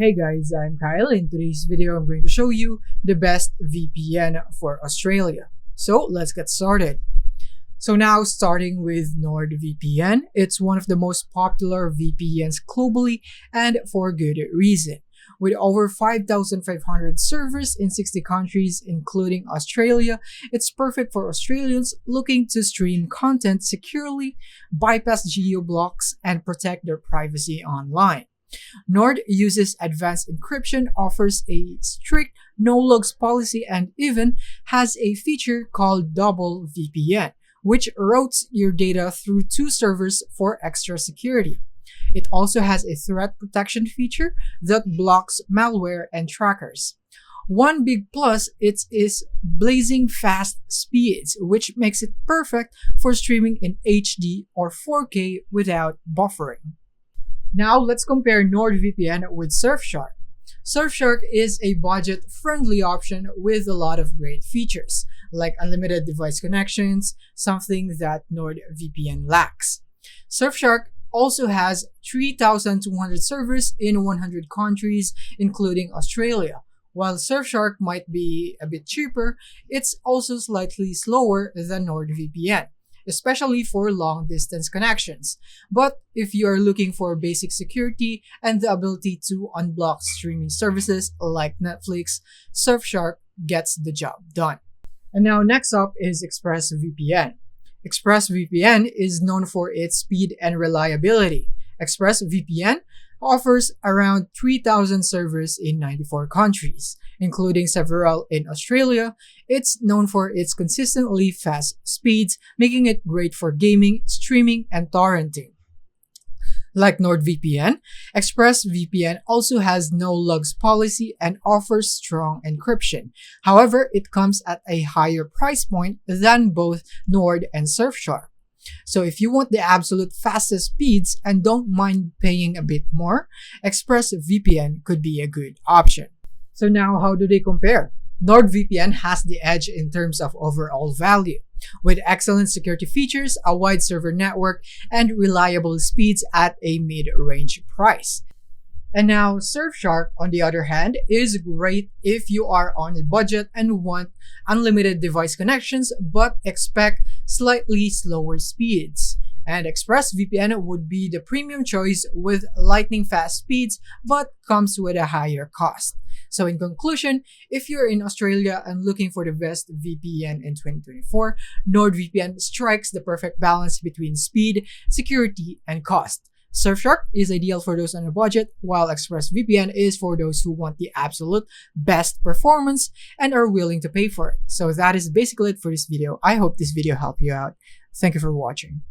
Hey guys, I'm Kyle. In today's video, I'm going to show you the best VPN for Australia. So let's get started. So now starting with NordVPN, it's one of the most popular VPNs globally and for good reason. With over 5,500 servers in 60 countries, including Australia, it's perfect for Australians looking to stream content securely, bypass geo-blocks, and protect their privacy online. Nord uses advanced encryption, offers a strict no-logs policy, and even has a feature called Double VPN, which routes your data through two servers for extra security. It also has a threat protection feature that blocks malware and trackers. One big plus is blazing fast speeds, which makes it perfect for streaming in HD or 4K without buffering. Now let's compare NordVPN with Surfshark. Surfshark is a budget-friendly option with a lot of great features, like unlimited device connections, something that NordVPN lacks. Surfshark also has 3,200 servers in 100 countries, including Australia. While Surfshark might be a bit cheaper, it's also slightly slower than NordVPN, especially for long-distance connections. But if you are looking for basic security and the ability to unblock streaming services like Netflix, Surfshark gets the job done. And now next up is ExpressVPN. ExpressVPN is known for its speed and reliability. ExpressVPN offers around 3,000 servers in 94 countries, including several in Australia. It's known for its consistently fast speeds, making it great for gaming, streaming, and torrenting. Like NordVPN, ExpressVPN also has no logs policy and offers strong encryption. However, it comes at a higher price point than both Nord and Surfshark. So if you want the absolute fastest speeds and don't mind paying a bit more, ExpressVPN could be a good option. So now how do they compare? NordVPN has the edge in terms of overall value, with excellent security features, a wide server network, and reliable speeds at a mid-range price. And now Surfshark, on the other hand, is great if you are on a budget and want unlimited device connections but expect slightly slower speeds. And ExpressVPN would be the premium choice with lightning fast speeds but comes with a higher cost. So in conclusion, if you're in Australia and looking for the best VPN in 2024, NordVPN strikes the perfect balance between speed, security, and cost. Surfshark is ideal for those on a budget, while ExpressVPN is for those who want the absolute best performance and are willing to pay for it. So that is basically it for this video. I hope this video helped you out. Thank you for watching.